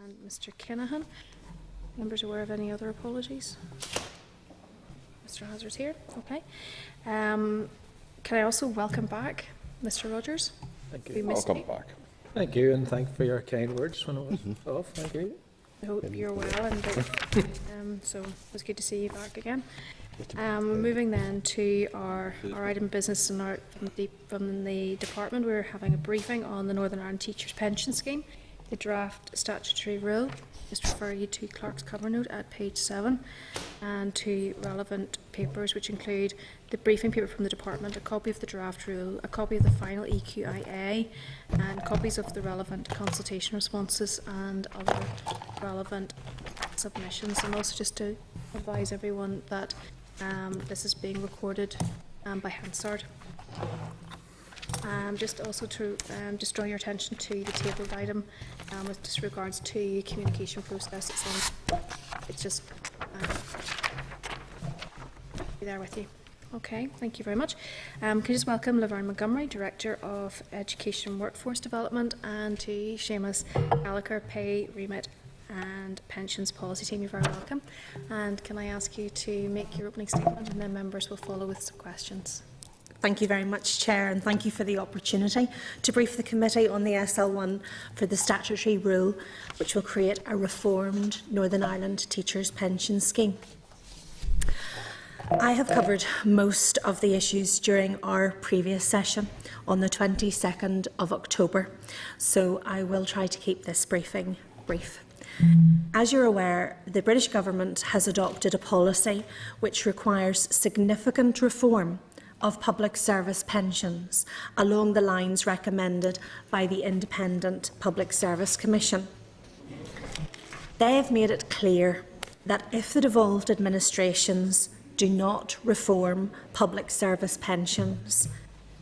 And Mr. Kinahan. Members aware of any other apologies? Mr. Hazard's here. Okay. Can I also welcome back Mr. Rogers? Thank you. Welcome back. Thank you, and thank you for your kind words when I was off. Thank you. I hope you're well, and so it was good to see you back again. Moving then to our item of business from the department, we're having a briefing on the Northern Ireland Teachers Pension Scheme. The draft statutory rule. Just refer you to Clark's cover note at page 7 and to relevant papers, which include the briefing paper from the department, a copy of the draft rule, a copy of the final EQIA, and copies of the relevant consultation responses and other relevant submissions. And also just to advise everyone that this is being recorded by Hansard. Just also to just draw your attention to the tabled item with just regards to communication process. It's just be there with you. Okay, thank you very much. Can I just welcome Laverne Montgomery, Director of Education and Workforce Development, and to Seamus Gallagher, Pay, Remit and Pensions Policy Team. You're very welcome. And can I ask you to make your opening statement, and then members will follow with some questions. Thank you very much, Chair, and thank you for the opportunity to brief the committee on the SL1 for the statutory rule, which will create a reformed Northern Ireland Teachers' Pension Scheme. I have covered most of the issues during our previous session on the 22nd of October, so I will try to keep this briefing brief. As you're aware, the British Government has adopted a policy which requires significant reform of public service pensions along the lines recommended by the Independent Public Service Commission. They have made it clear that if the devolved administrations do not reform public service pensions,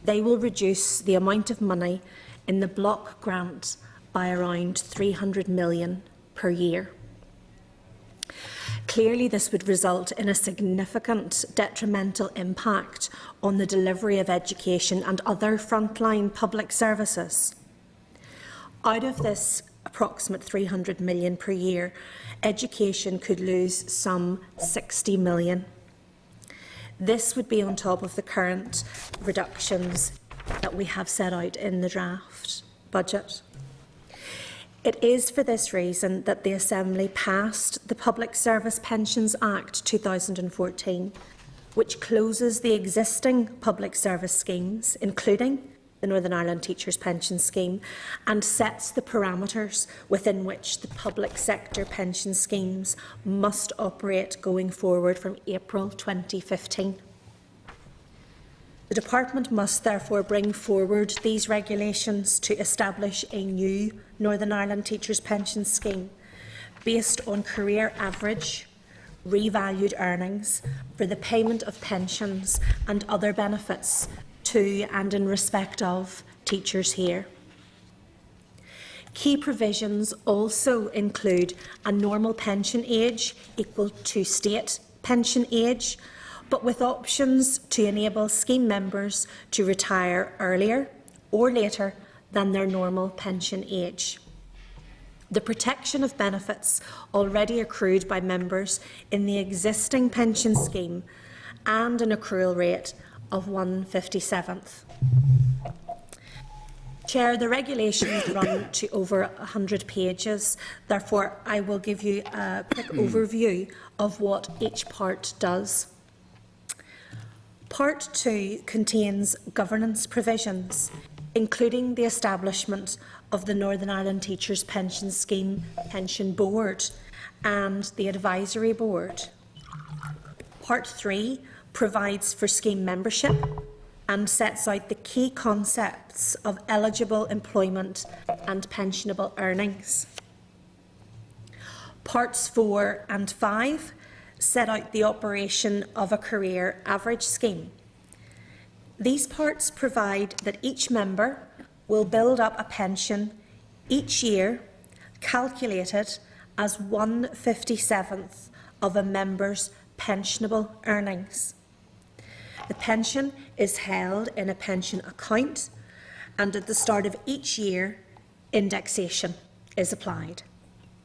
they will reduce the amount of money in the block grant by around 300 million per year. Clearly, this would result in a significant detrimental impact on the delivery of education and other frontline public services. Out of this approximate 300 million per year, education could lose some 60 million. This would be on top of the current reductions that we have set out in the draft budget. It is for this reason that the Assembly passed the Public Service Pensions Act 2014, which closes the existing public service schemes, including the Northern Ireland Teachers' Pension Scheme, and sets the parameters within which the public sector pension schemes must operate going forward from April 2015. The Department must therefore bring forward these regulations to establish a new Northern Ireland Teachers' Pension Scheme based on career average, revalued earnings for the payment of pensions and other benefits to and in respect of teachers here. Key provisions also include a normal pension age equal to state pension age, but with options to enable scheme members to retire earlier or later than their normal pension age. The protection of benefits already accrued by members in the existing pension scheme and an accrual rate of 1/57th. Chair, the regulations run to over 100 pages, therefore I will give you a quick overview of what each part does. Part 2 contains governance provisions, including the establishment of the Northern Ireland Teachers' Pension Scheme Pension Board and the Advisory Board. Part 3 provides for scheme membership and sets out the key concepts of eligible employment and pensionable earnings. Parts 4 and 5 set out the operation of a career average scheme. These parts provide that each member will build up a pension each year calculated as 1/57th of a member's pensionable earnings. The pension is held in a pension account, and at the start of each year, indexation is applied.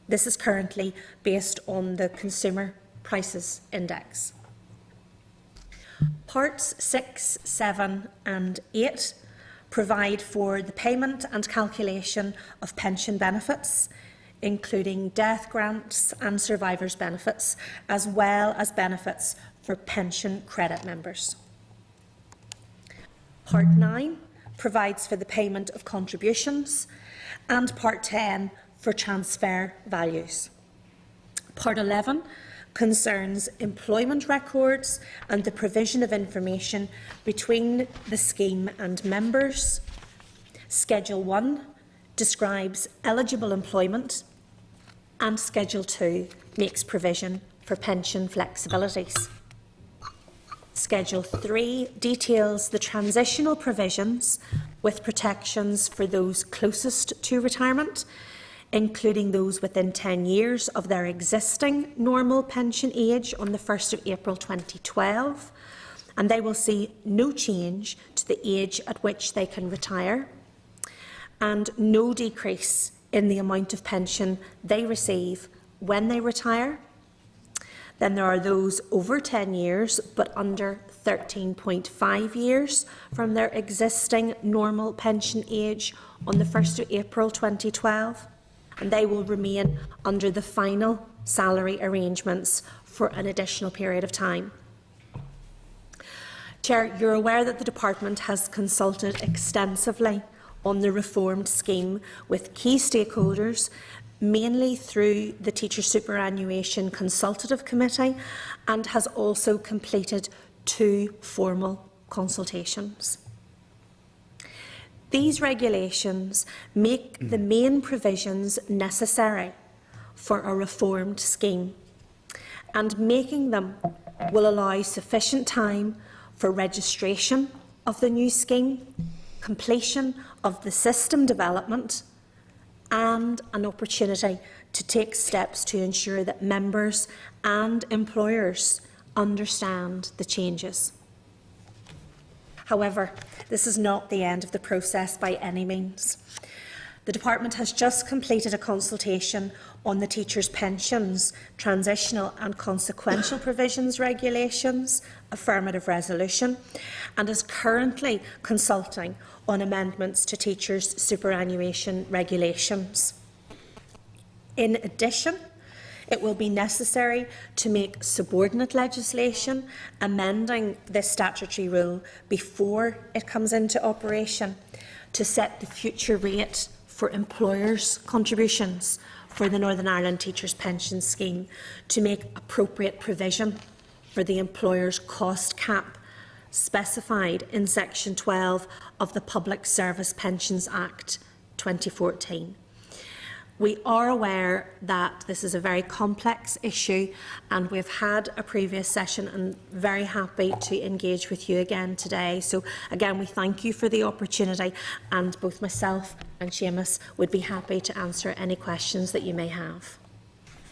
This is currently based on the Consumer Prices Index. Parts 6, 7 and 8 provide for the payment and calculation of pension benefits, including death grants and survivors' benefits, as well as benefits for pension credit members. Part 9 provides for the payment of contributions, and Part 10 for transfer values. Part 11 concerns employment records and the provision of information between the scheme and members. Schedule 1 describes eligible employment, and Schedule 2 makes provision for pension flexibilities. Schedule 3 details the transitional provisions with protections for those closest to retirement, including those within 10 years of their existing normal pension age on the 1st of April 2012, and they will see no change to the age at which they can retire, and no decrease in the amount of pension they receive when they retire. Then there are those over 10 years but under 13.5 years from their existing normal pension age on the 1st of April 2012, and they will remain under the final salary arrangements for an additional period of time. Chair, you're aware that the Department has consulted extensively on the reformed scheme with key stakeholders, mainly through the Teacher Superannuation Consultative Committee, and has also completed 2 formal consultations. These regulations make the main provisions necessary for a reformed scheme, and making them will allow sufficient time for registration of the new scheme, completion of the system development, and an opportunity to take steps to ensure that members and employers understand the changes. However, this is not the end of the process by any means. The Department has just completed a consultation on the Teachers' Pensions Transitional and Consequential Provisions Regulations Affirmative Resolution, and is currently consulting on amendments to Teachers' Superannuation Regulations. In addition, it will be necessary to make subordinate legislation amending this statutory rule before it comes into operation to set the future rate for employers' contributions for the Northern Ireland Teachers' Pension Scheme, to make appropriate provision for the employer's cost cap specified in Section 12 of the Public Service Pensions Act 2014. We are aware that this is a very complex issue, and we've had a previous session and very happy to engage with you again today. So again, we thank you for the opportunity, and both myself and Seamus would be happy to answer any questions that you may have.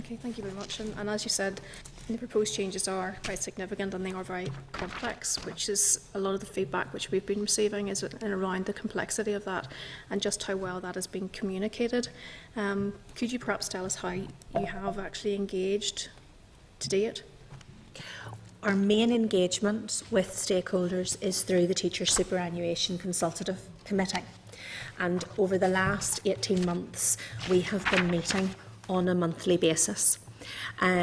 Okay, thank you very much. And as you said, the proposed changes are quite significant and they are very complex, which is a lot of the feedback which we've been receiving is in around the complexity of that and just how well that has been communicated. Could you perhaps tell us how you have actually engaged to date? Our main engagement with stakeholders is through the Teacher Superannuation Consultative Committee, and over the last 18 months we have been meeting on a monthly basis.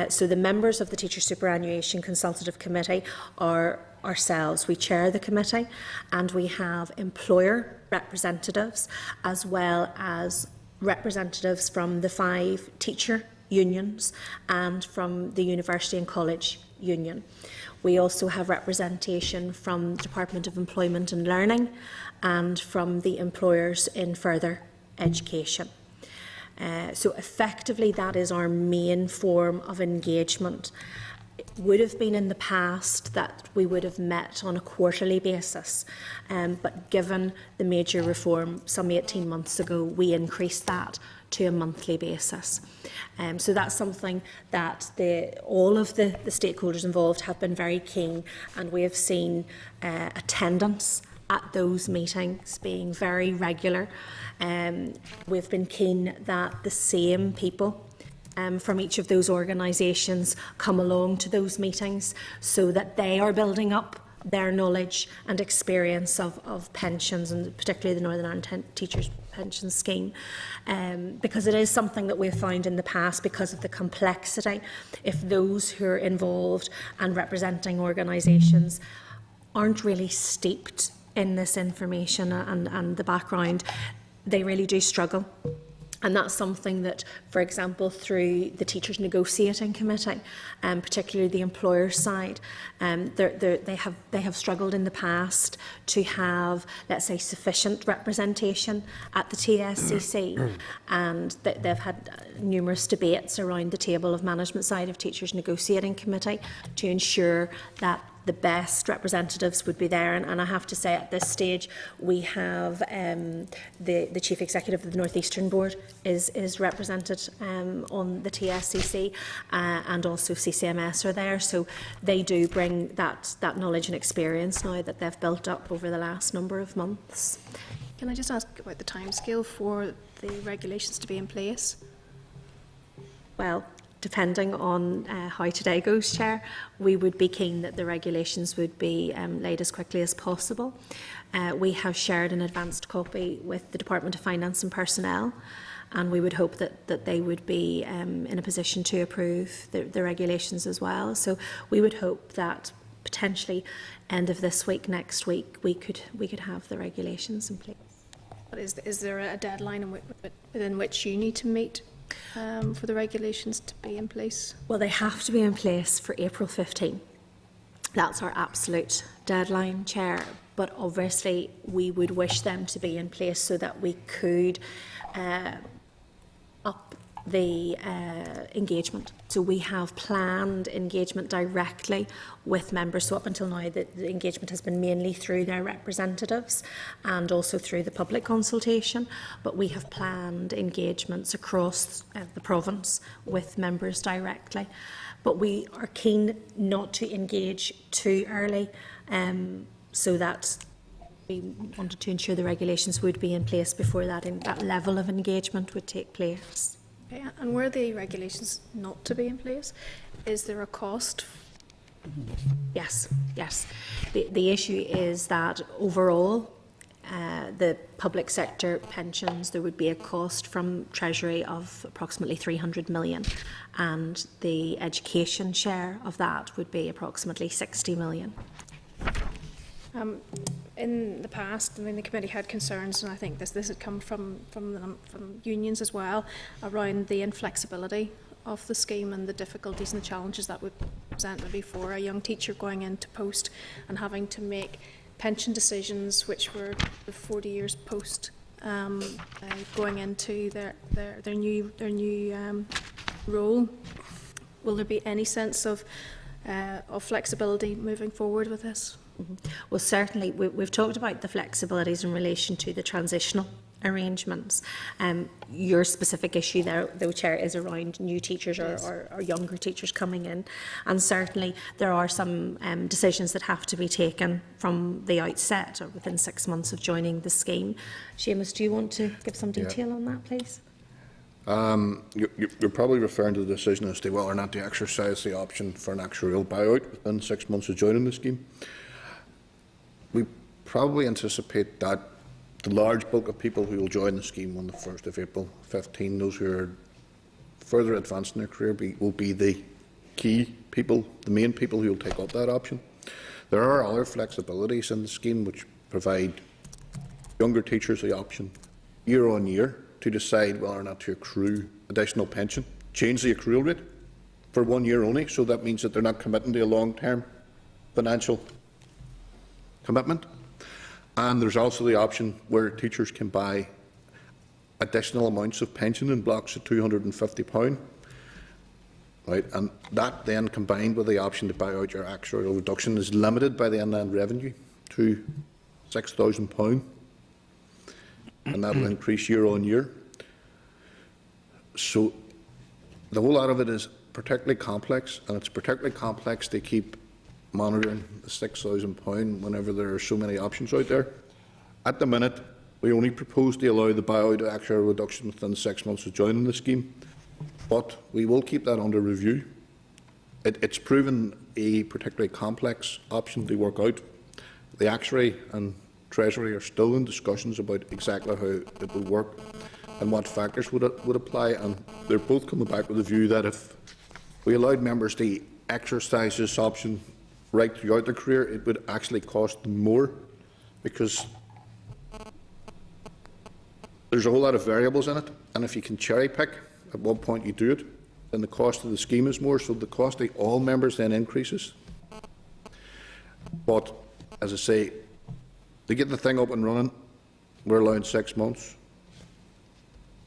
So the members of the Teacher Superannuation Consultative Committee are ourselves. We chair the committee, and we have employer representatives as well as representatives from the 5 teacher unions and from the University and College Union. We also have representation from the Department of Employment and Learning and from the employers in further education. So effectively that is our main form of engagement. It would have been in the past that we would have met on a quarterly basis, but given the major reform some 18 months ago, we increased that to a monthly basis. So that's something that all of the stakeholders involved have been very keen, and we have seen attendance at those meetings being very regular. We've been keen that the same people from each of those organisations come along to those meetings so that they are building up their knowledge and experience of pensions, and particularly the Northern Ireland Teachers Pension Scheme, because it is something that we've found in the past because of the complexity. If those who are involved and representing organisations aren't really steeped in this information and the background, they really do struggle. And that's something that, for example, through the Teachers Negotiating Committee, particularly the employer side, they have struggled in the past to have, let's say, sufficient representation at the TSCC, and they've had numerous debates around the table of management side of Teachers Negotiating Committee to ensure that the best representatives would be there. And I have to say, at this stage, we have the Chief Executive of the North Eastern Board is represented on the TSCC, and also CCMS are there. So they do bring that knowledge and experience now that they've built up over the last number of months. Can I just ask about the timescale for the regulations to be in place? Well, depending on how today goes, Chair, we would be keen that the regulations would be laid as quickly as possible. We have shared an advanced copy with the Department of Finance and Personnel, and we would hope that they would be in a position to approve the regulations as well. So we would hope that potentially end of this week, next week, we could have the regulations in place. But is there a deadline within which you need to meet for the regulations to be in place? Well, they have to be in place for April 15. That's our absolute deadline, Chair. But obviously, we would wish them to be in place so that we could up the engagement. So we have planned engagement directly with members. So up until now, the engagement has been mainly through their representatives and also through the public consultation. But we have planned engagements across the province with members directly. But we are keen not to engage too early, so that we wanted to ensure the regulations would be in place before that level of engagement would take place. Okay, and were the regulations not to be in place, is there a cost? Yes. The issue is that overall, the public sector pensions, there would be a cost from Treasury of approximately 300 million, and the education share of that would be approximately 60 million. In the past, I mean, the committee had concerns, and I think this had come from unions as well, around the inflexibility of the scheme and the difficulties and the challenges that would present maybe for a young teacher going into post and having to make pension decisions which were 40 years post going into their new role. Will there be any sense of flexibility moving forward with this? Well, certainly, we've talked about the flexibilities in relation to the transitional arrangements. Your specific issue there, though, Chair, is around new teachers or younger teachers coming in. And certainly there are some decisions that have to be taken from the outset or within 6 months of joining the scheme. Seamus, do you want to give some detail on that, please? You're probably referring to the decision as to whether or not to exercise the option for an actuarial buyout within 6 months of joining the scheme. We probably anticipate that the large bulk of people who will join the scheme on the 1st of April 15, those who are further advanced in their career, will be the key people, the main people who will take up that option. There are other flexibilities in the scheme which provide younger teachers the option year on year to decide whether or not to accrue additional pension, change the accrual rate for 1 year only, so that means that they're not committing to a long-term financial commitment. And there's also the option where teachers can buy additional amounts of pension in blocks of £250, right? And that then, combined with the option to buy out your actuarial reduction, is limited by the inland revenue to £6,000, and that will increase year on year. So the whole lot of it is particularly complex, and it's particularly complex to keep monitoring the £6,000 whenever there are so many options out there. At the minute, we only propose to allow the buyout actual reduction within 6 months of joining the scheme, but we will keep that under review. It's proven a particularly complex option to work out. The actuary and Treasury are still in discussions about exactly how it will work and what factors would apply, and they're both coming back with the view that if we allowed members to exercise this option right throughout their career, it would actually cost them more, because there's a whole lot of variables in it, and if you can cherry pick at one point you do it, then the cost of the scheme is more, so the cost of all members then increases. But as I say, to get the thing up and running, we're allowed 6 months,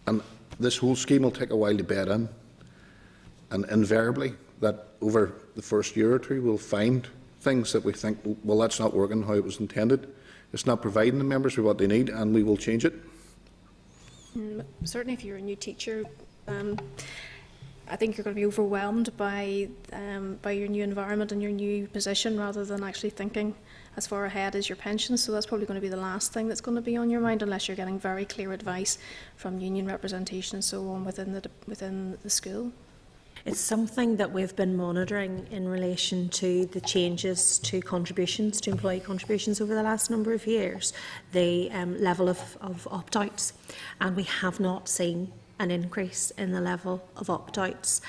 and this whole scheme will take a while to bed in, and invariably that over the first year or two we'll find things that we think, well, that's not working how it was intended, it's not providing the members with what they need, and we will change it. Certainly if you're a new teacher, I think you're going to be overwhelmed by your new environment and your new position, rather than actually thinking as far ahead as your pension. So that's probably going to be the last thing that's going to be on your mind, unless you're getting very clear advice from union representation and so on within the school. It's something that we've been monitoring in relation to the changes to contributions, to employee contributions over the last number of years, the level of opt-outs, and we have not seen an increase in the level of opt-outs.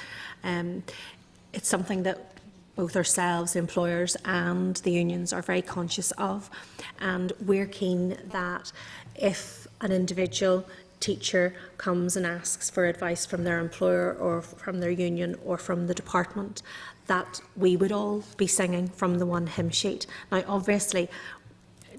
It's something that both ourselves, employers and the unions are very conscious of, and we're keen that if an individual teacher comes and asks for advice from their employer or from their union or from the department, that we would all be singing from the one hymn sheet. Now, obviously,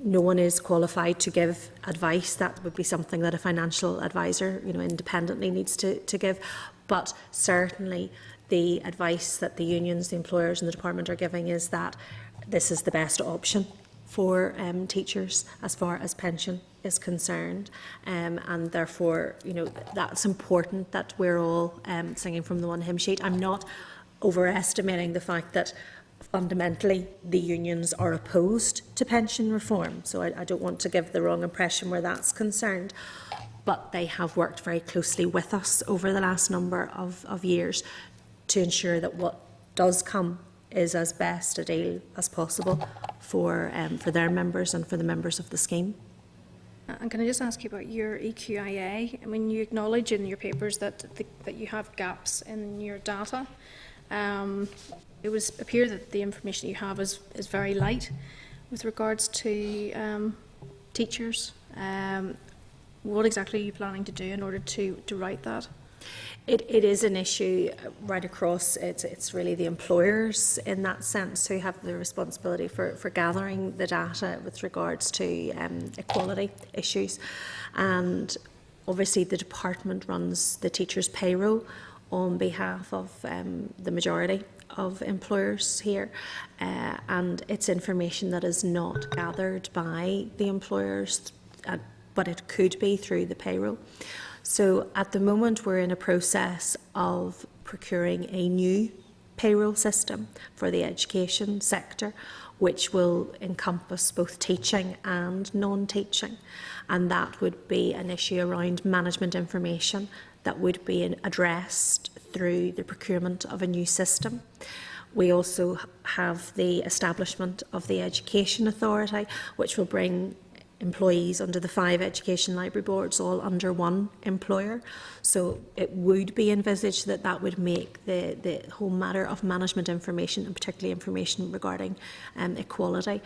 no one is qualified to give advice. That would be something that a financial advisor, independently needs to give. But certainly, the advice that the unions, the employers, and the department are giving is that this is the best option for teachers as far as pension is concerned, and therefore, that's important that we're all singing from the one hymn sheet. I'm not overestimating the fact that fundamentally the unions are opposed to pension reform, so I don't want to give the wrong impression where that's concerned, but they have worked very closely with us over the last number of years to ensure that what does come is as best a deal as possible for their members and for the members of the scheme. And can I just ask you about your EQIA? I mean, you acknowledge in your papers that you have gaps in your data. It would appear that the information you have is very light with regards to teachers. What exactly are you planning to do in order to write that? It is an issue right across. It's really the employers in that sense who have the responsibility for gathering the data with regards to equality issues, and obviously the department runs the teachers' payroll on behalf of the majority of employers here, and it's information that is not gathered by the employers, but it could be through the payroll. So at the moment we're in a process of procuring a new payroll system for the education sector, which will encompass both teaching and non-teaching, and that would be an issue around management information that would be addressed through the procurement of a new system. We also have the establishment of the Education Authority, which will bring employees under the 5 education library boards all under one employer. So it would be envisaged that that would make the whole matter of management information, and particularly information regarding equality,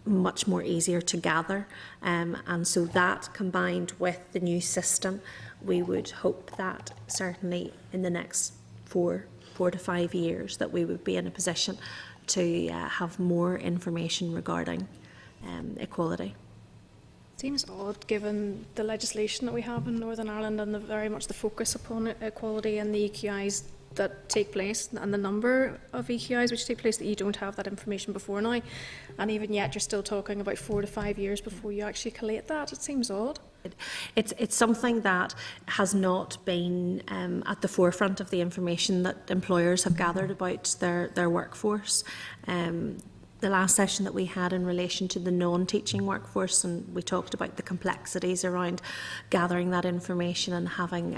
much more easier to gather. And so that, combined with the new system, we would hope that certainly in the next 4 to 5 years that we would be in a position to have more information regarding equality. Seems odd, given the legislation that we have in Northern Ireland and very much the focus upon equality and the EQIs that take place and the number of EQIs which take place, that you don't have that information before now, and even yet you're still talking about 4 to 5 years before you actually collate that. It seems odd. It's something that has not been at the forefront of the information that employers have gathered about their workforce. the last session that we had in relation to the non-teaching workforce, and we talked about the complexities around gathering that information and having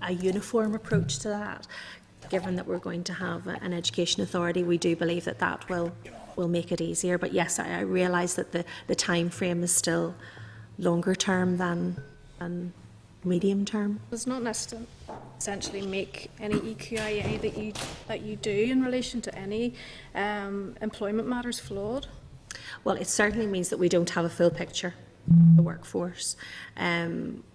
a uniform approach to that. Given that we're going to have an education authority, we do believe that that will make it easier. But yes, I realise that the time frame is still longer term than medium term. Does not necessarily essentially make any EQIA that you do in relation to any employment matters flawed? Well, it certainly means that we don't have a full picture of the workforce.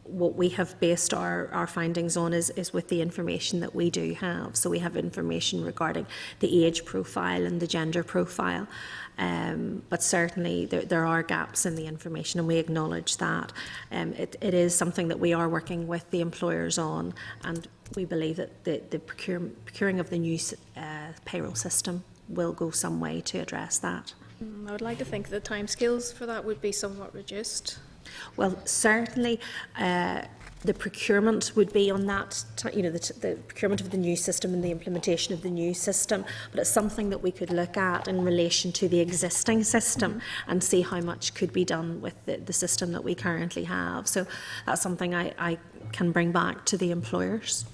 What we have based our findings on is with the information that we do have. So we have information regarding the age profile and the gender profile. But certainly there are gaps in the information, and we acknowledge that. It is something that we are working with the employers on, and we believe that the procuring of the new payroll system will go some way to address that. I would like to think the timescales for that would be somewhat reduced. Well, certainly the procurement would be on that, the procurement of the new system and the implementation of the new system, but it's something that we could look at in relation to the existing system and see how much could be done with the system that we currently have. So that's something I can bring back to the employers.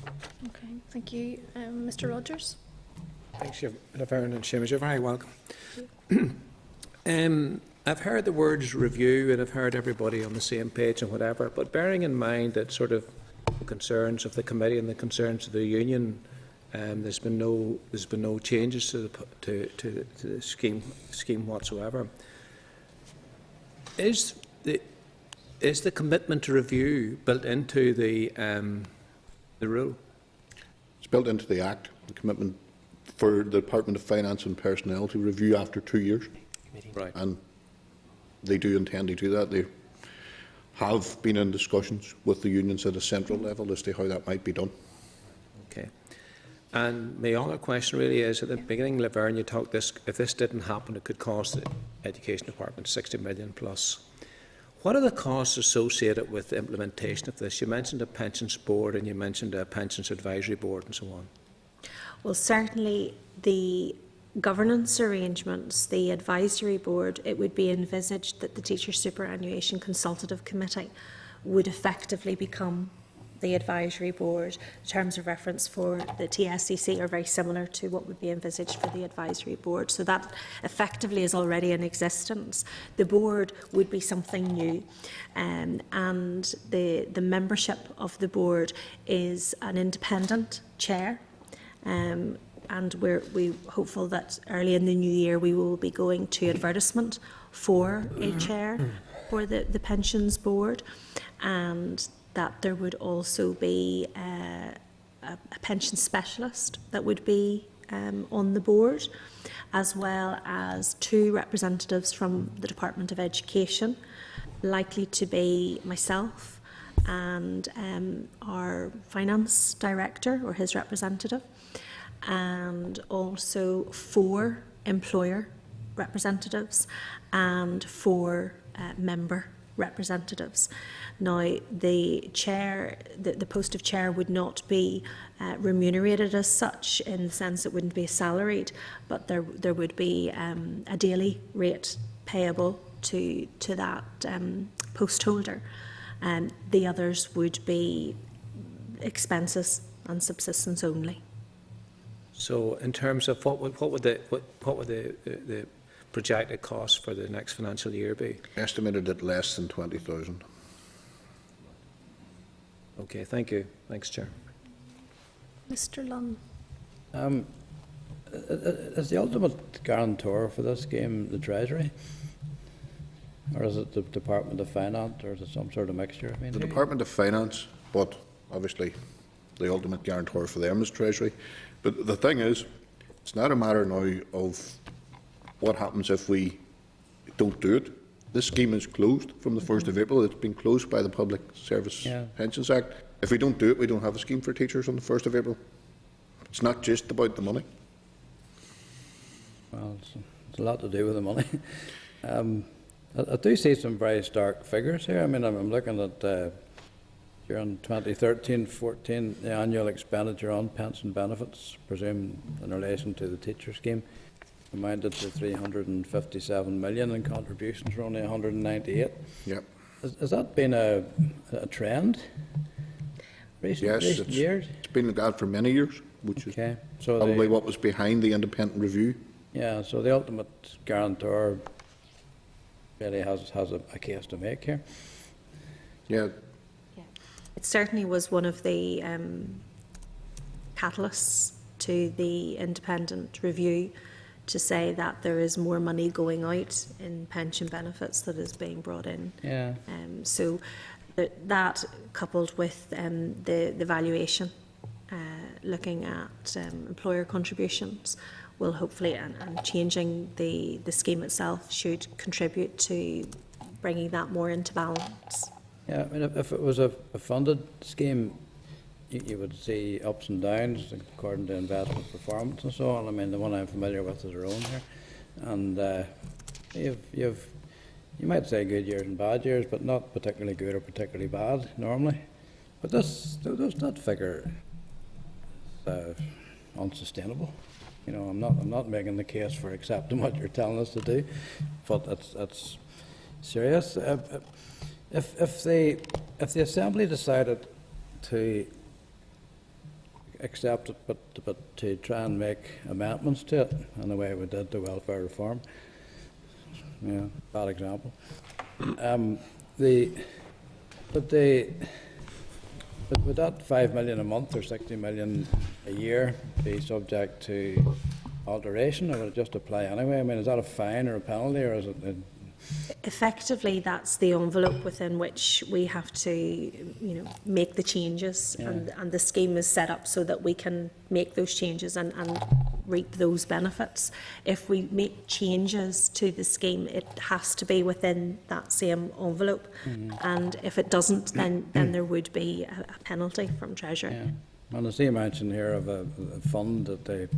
Okay, thank you. Mr. Rogers? Thanks, Laverne and Seamus. You're very welcome. I've heard the words review, and I've heard everybody on the same page and whatever, but bearing in mind that sort of the concerns of the committee and the concerns of the union, there's been no changes to the scheme whatsoever. Is the commitment to review built into the rule? It's built into the Act, the commitment for the Department of Finance and Personnel to review after 2 years. Right. And they do intend to do that. They have been in discussions with the unions at a central level as to how that might be done. Okay. And my other question really is, at the beginning, Laverne, you talked this, if this didn't happen, it could cost the Education Department 60 million plus. What are the costs associated with the implementation of this? You mentioned a pensions board and you mentioned a pensions advisory board and so on. Well, certainly the governance arrangements, the advisory board, it would be envisaged that the Teacher Superannuation Consultative Committee would effectively become the advisory board. The terms of reference for the TSCC are very similar to what would be envisaged for the advisory board. So that effectively is already in existence. The board would be something new, and the membership of the board is an independent chair. And we're hopeful that early in the new year we will be going to advertisement for a chair for the pensions board, and that there would also be a pension specialist that would be on the board, as well as 2 representatives from the Department of Education, likely to be myself and our finance director or his representative, and also 4 employer representatives and 4 member representatives. Now, the chair, the post of chair would not be remunerated as such, in the sense it wouldn't be salaried, but there would be a daily rate payable to that post holder. The others would be expenses and subsistence only. So, in terms of what would the projected cost for the next financial year be? Estimated at less than 20,000. Okay, thank you. Thanks, Chair. Mr. Lunn? Is the ultimate guarantor for this scheme the Treasury? Or is it the Department of Finance, or is it some sort of mixture? The Department of Finance, but obviously the ultimate guarantor for them is Treasury. But the thing is, it's not a matter now of what happens if we don't do it. This scheme is closed from the 1st of April. It's been closed by the Public Service Pensions Act. If we don't do it, we don't have a scheme for teachers on the 1st of April. It's not just about the money. Well, it's a lot to do with the money. I do see some very stark figures here. I mean, I'm looking at during 2013-14, the annual expenditure on pension benefits, presumed in relation to the teacher scheme, amounted to 357 million and contributions were only 198. Yep. Has that been a trend? Recent years? It's been like that for many years, which is Okay, so probably what was behind the independent review. yeah, so the ultimate guarantor really has a case to make here. Yeah, It certainly was one of the catalysts to the independent review to say that there is more money going out in pension benefits that is being brought in. Yeah. So that coupled with the valuation, looking at employer contributions, will hopefully, and changing the scheme itself, should contribute to bringing that more into balance. Yeah, I mean, if it was a funded scheme, you would see ups and downs according to investment performance and so on. I mean, the one I'm familiar with is our own here, and you might say good years and bad years, but not particularly good or particularly bad normally. But that figure is unsustainable. You know, I'm not making the case for accepting what you're telling us to do, but it's serious. If the Assembly decided to accept it, but to try and make amendments to it, in the way we did to welfare reform, yeah, bad example. Would that 5 million a month or 60 million a year be subject to alteration, or would it just apply anyway? I mean, is that a fine or a penalty, or is it? Effectively, that's the envelope within which we have to, make the changes, Yeah. and the scheme is set up so that we can make those changes and reap those benefits. If we make changes to the scheme, it has to be within that same envelope, and if it doesn't, then there would be a penalty from Treasury. Yeah. And I see a mention here of a fund that the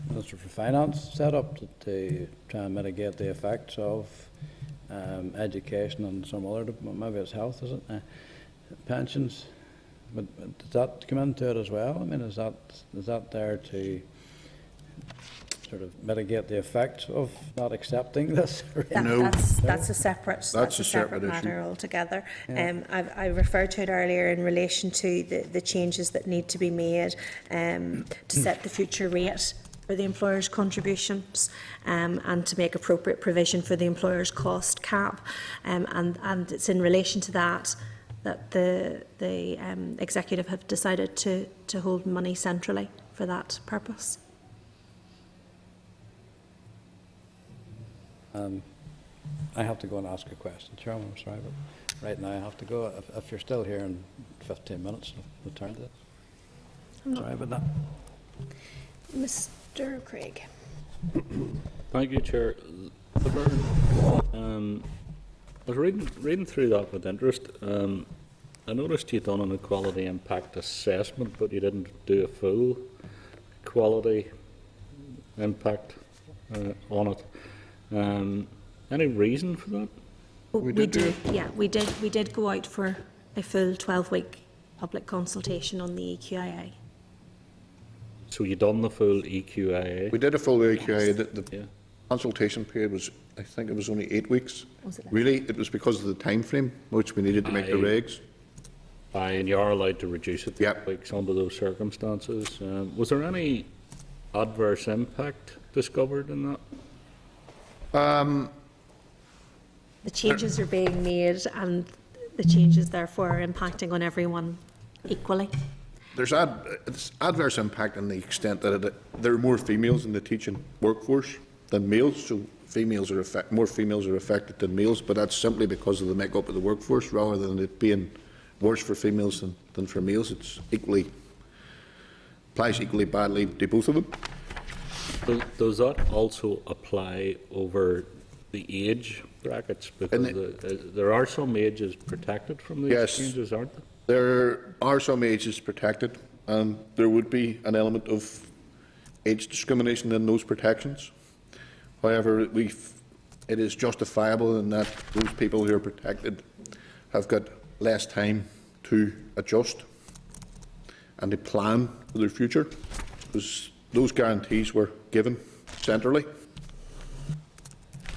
Minister for Finance set up to try and mitigate the effects of education and some other, maybe it's health, is it? Pensions. But does that come into it as well? I mean, is that there to sort of mitigate the effects of not accepting this? No. That's a separate issue. matter altogether. Yeah. I referred to it earlier in relation to the changes that need to be made to set the future rate for the employer's contributions, and to make appropriate provision for the employer's cost cap, and it's in relation to that the executive have decided to hold money centrally for that purpose. I have to go and ask a question, Chairman, I'm sorry, but right now I have to go. If you're still here in 15 minutes, I'll return to it. Sorry about that. Mr. Craig. Thank you, Chair. Laverne, I was reading through that with interest. I noticed you'd done an equality impact assessment, but you didn't do a full equality impact on it. Any reason for that? We did. Yeah, we did go out for a full 12-week public consultation on the EQIA. So you done the full EQIA? We did a full AQA. The Yeah. consultation period was, I think it was only 8 weeks. Was it less? Really, it was because of the time frame which we needed to make the regs. Aye, and you are allowed to reduce it to Yep. weeks under those circumstances. Was there any adverse impact discovered in that? The changes are being made, and the changes therefore are impacting on everyone equally. There's it's adverse impact in the extent that there are more females in the teaching workforce than males, so more females are affected than males, but that's simply because of the makeup of the workforce, rather than it being worse for females than for males. It's applies equally badly to both of them. Does that also apply over the age brackets? Because there are some ages protected from these Yes. changes, aren't there? There are some ages protected, and there would be an element of age discrimination in those protections. However, it is justifiable in that those people who are protected have got less time to adjust and to plan for their future, because those guarantees were given centrally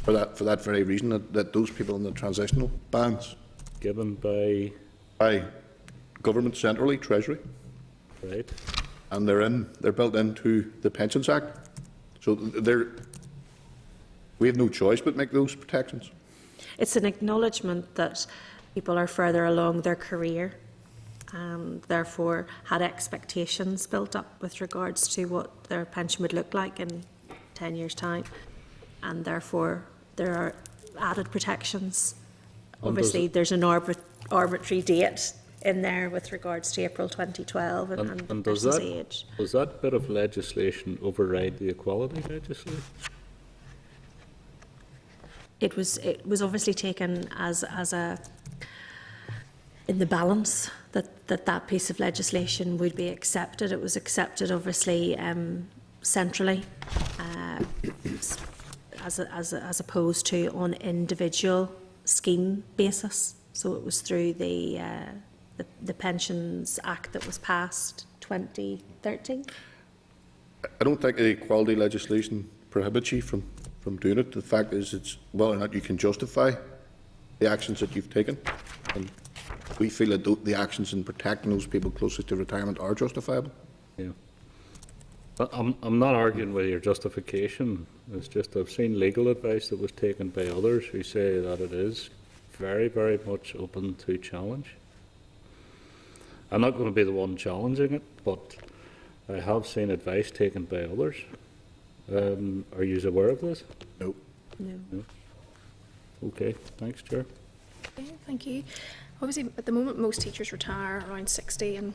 for that very reason, that those people in the transitional bands Given by, by government centrally, Treasury, right? and they're built into the Pensions Act. So we have no choice but make those protections. It's an acknowledgement that people are further along their career and therefore had expectations built up with regards to what their pension would look like in 10 years' time, and therefore there are added protections. Obviously, there's an arbitrary date in there with regards to April 2012 and does person's that, age. does that bit of legislation override the equality legislation? It was obviously taken as a in the balance that piece of legislation would be accepted. It was accepted obviously centrally as opposed to on individual scheme basis. So it was through the Pensions Act that was passed 2013. I don't think the equality legislation prohibits you from doing it. The fact is, it's whether or not you can justify the actions that you've taken. And we feel that the actions in protecting those people closest to retirement are justifiable. Yeah. But I'm not arguing with your justification. It's just I've seen legal advice that was taken by others who say that it is very, very much open to challenge. I'm not going to be the one challenging it, but I have seen advice taken by others. Are you aware of this? No. No. Okay, thanks, Chair. Okay, thank you. Obviously, at the moment, most teachers retire around 60, and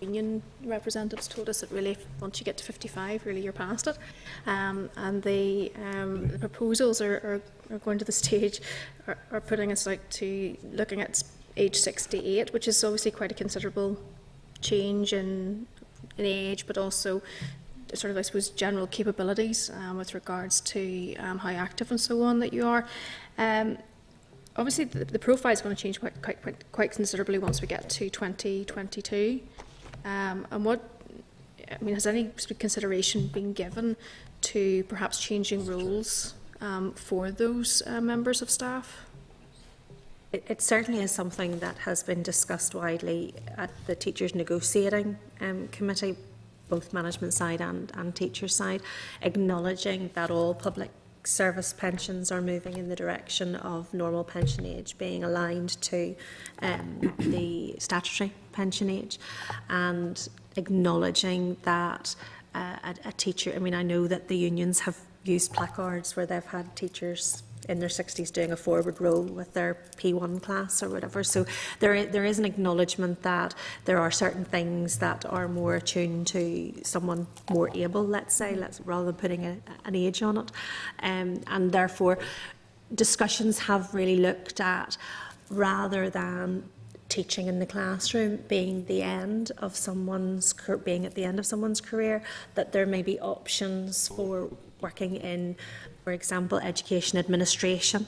union representatives told us that really, once you get to 55, really you're past it. And the proposals are going to the stage, are putting us out to looking at age 68, which is obviously quite a considerable change in age, but also sort of, I suppose, general capabilities with regards to how active and so on that you are. Obviously, the profile is going to change quite considerably once we get to 2022. And has any sort of consideration been given to perhaps changing rules for those members of staff? It certainly is something that has been discussed widely at the Teachers Negotiating Committee, both management side and teachers side, acknowledging that all public service pensions are moving in the direction of normal pension age being aligned to the statutory pension age, and acknowledging that a teacher, I know that the unions have used placards where they've had teachers in their 60s doing a forward roll with their P1 class or whatever. So there is an acknowledgement that there are certain things that are more attuned to someone more able, let's say, rather than putting an age on it. And therefore, discussions have really looked at, rather than teaching in the classroom being the end of someone's career, that there may be options for working in, for example, education administration,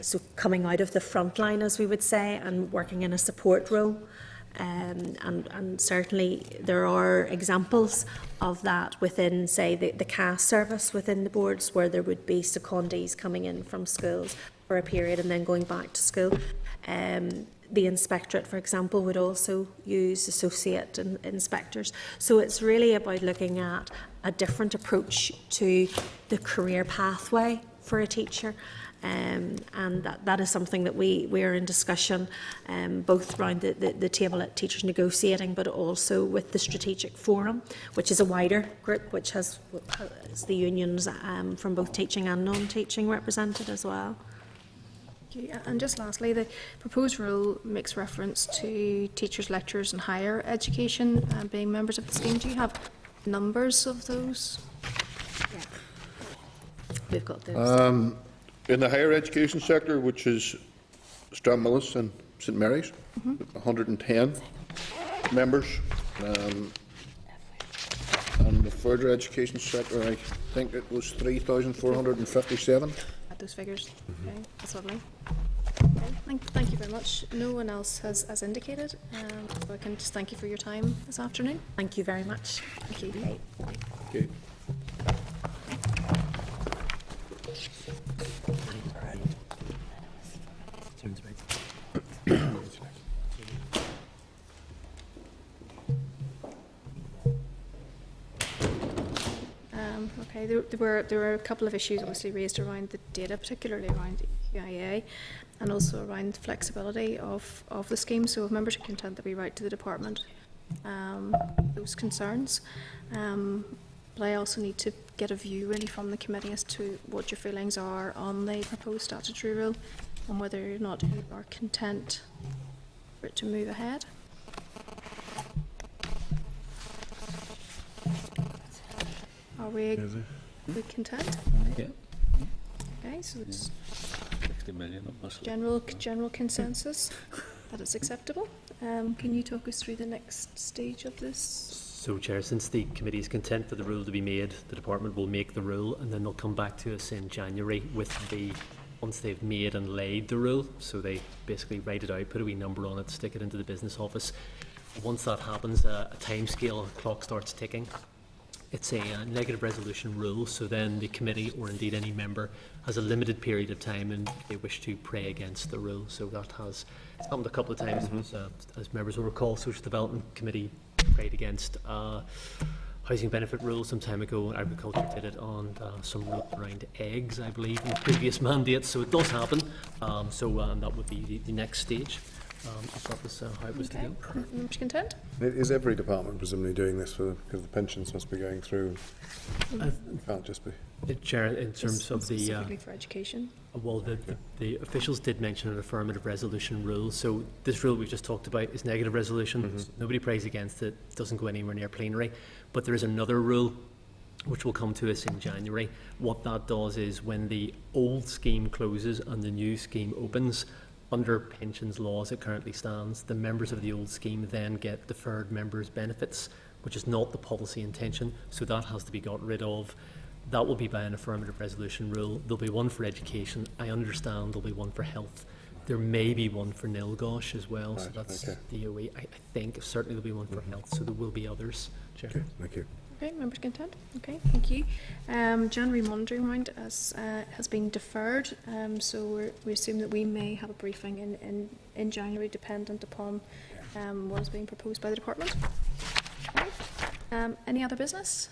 so coming out of the front line, as we would say, and working in a support role. And certainly there are examples of that within, say, the CAS service within the boards, where there would be secondees coming in from schools for a period and then going back to school. The inspectorate, for example, would also use associate inspectors. So it's really about looking at a different approach to the career pathway for a teacher. And that is something that we are in discussion, both around the table at Teachers Negotiating, but also with the Strategic Forum, which is a wider group, which has the unions from both teaching and non-teaching represented as well. And just lastly, the proposed rule makes reference to teachers, lecturers and higher education being members of the scheme. Do you have numbers of those? Yeah. We've got those. In the higher education sector, which is Stranmillis and St Mary's, 110 members. And the further education sector, I think it was 3,457. At those figures. Okay, that's lovely. Thank you very much. No one else has indicated, so I can just thank you for your time this afternoon. Thank you very much. Thank you. Okay. Okay, there were a couple of issues obviously raised around the data, particularly around EIA, and also around flexibility of the scheme. So if members are content that we write to the department those concerns, but I also need to get a view really from the committee as to what your feelings are on the proposed statutory rule and whether or not you are content for it to move ahead. Are we content? Yeah. Okay, so it's 60 million it must be. general consensus that it's acceptable. Can you talk us through the next stage of this? So, Chair, since the committee is content for the rule to be made, the department will make the rule and then they'll come back to us in January with once they've made and laid the rule. So they basically write it out, put a wee number on it, stick it into the business office. Once that happens, a time scale, a clock starts ticking. It's a negative resolution rule, so then the committee, or indeed any member, has a limited period of time and they wish to pray against the rule. So that has happened a couple of times. As members will recall, Social Development Committee prayed against housing benefit rule some time ago. Agriculture did it on some rule around eggs, I believe, in the previous mandate. So it does happen. And that would be the next stage. That was how it was to go. Members content? Is every department presumably doing this because the pensions must be going through? It can't just be. Chair, in terms of the Specifically for education. well, the officials did mention an affirmative resolution rule. So this rule we've just talked about is negative resolution. Nobody prays against it. Doesn't go anywhere near plenary. But there is another rule which will come to us in January. What that does is when the old scheme closes and the new scheme opens, under pensions law as it currently stands, the members of the old scheme then get deferred members' benefits, which is not the policy intention, so that has to be got rid of. That will be by an affirmative resolution rule. There'll be one for education. I understand there'll be one for health. There may be one for NILGOSH as well, so that's the OE. I think certainly there'll be one for health, so there will be others. Chair. Okay, thank you. Okay, members content? Okay, thank you. January monitoring round has been deferred, so we assume that we may have a briefing in January dependent upon what is being proposed by the department. Okay. Any other business?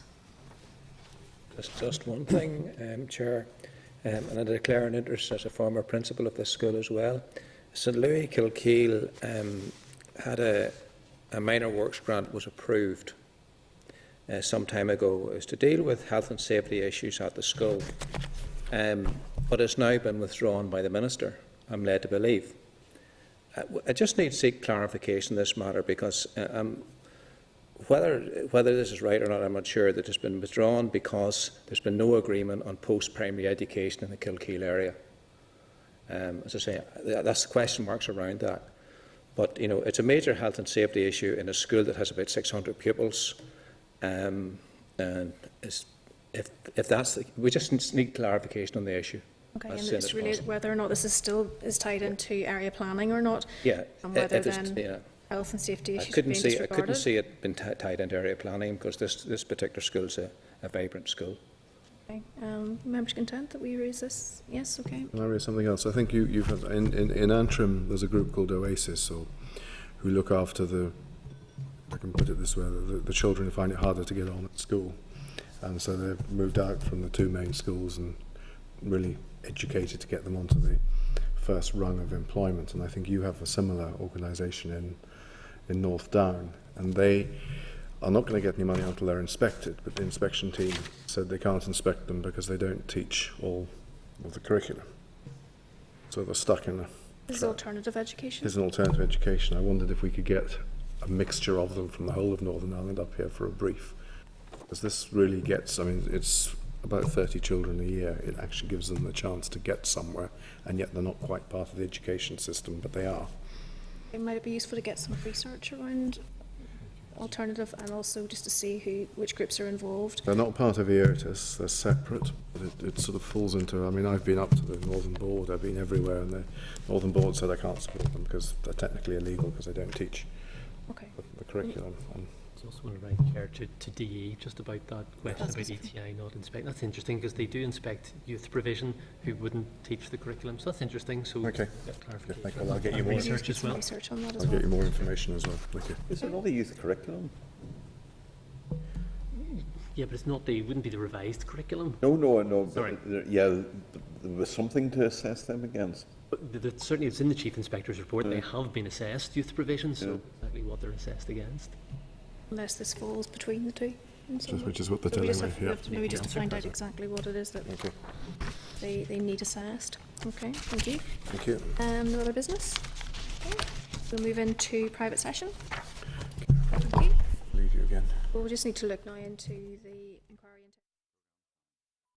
Just one thing, Chair, and I declare an interest as a former principal of this school as well. St Louis Kilkeel had a minor works grant was approved some time ago. It was to deal with health and safety issues at the school, but it's now been withdrawn by the Minister, I'm led to believe. I just need to seek clarification on this matter because whether this is right or not, I'm not sure. That it's been withdrawn because there's been no agreement on post-primary education in the Kilkeel area. As I say, that's the question marks around that. But you know, it's a major health and safety issue in a school that has about 600 pupils. And if that's we just need clarification on the issue. Okay, and it's really whether or not this is still tied into area planning or not. Yeah, and whether then health and safety issues being disregarded. I couldn't see it being tied into area planning because this particular school is a vibrant school. Okay, members content that we raise this? Yes, okay. Can I raise something else? I think you've had, in Antrim there's a group called Oasis, who look after I can put it this way, the children who find it harder to get on at school, and so they've moved out from the two main schools and really educated to get them onto the first rung of employment. And I think you have a similar organisation in North Down, and they are not going to get any money until they're inspected, but the inspection team said they can't inspect them because they don't teach all of the curriculum. So they're stuck in a... This is alternative education? This is an alternative education. I wondered if we could get a mixture of them from the whole of Northern Ireland up here for a brief. Because this really gets, I mean, it's about 30 children a year. It actually gives them the chance to get somewhere, and yet they're not quite part of the education system, but they are. Might it be useful to get some research around alternative, and also just to see which groups are involved. They're not part of EOTIS, they're separate, but it sort of falls into, I mean, I've been up to the Northern Board, I've been everywhere, and the Northern Board said I can't support them because they're technically illegal because they don't teach Okay. the curriculum. And I also want to write Chair to DE just about that question about ETI not inspect. That's interesting because they do inspect youth provision who wouldn't teach the curriculum. So that's interesting. So Okay. get clarification. thank you. I'll get you And more, research as well. Research on that as I'll well. get you more information as well. Thank you. Is there not a youth curriculum? Yeah, but it's not the wouldn't be the revised curriculum. No. Sorry. There was something to assess them against. But certainly it's in the Chief Inspector's report. They have been assessed youth provision, so exactly what they're assessed against. Unless this falls between the two. in some way. Which is what they're So we telling just me, have yeah. maybe just to Answer. find out exactly what it is that Okay, they need assessed. Okay, thank you. thank you. No other business? Okay. We'll move into private session. Thank you. Leave you again. Well, we just need to look now into the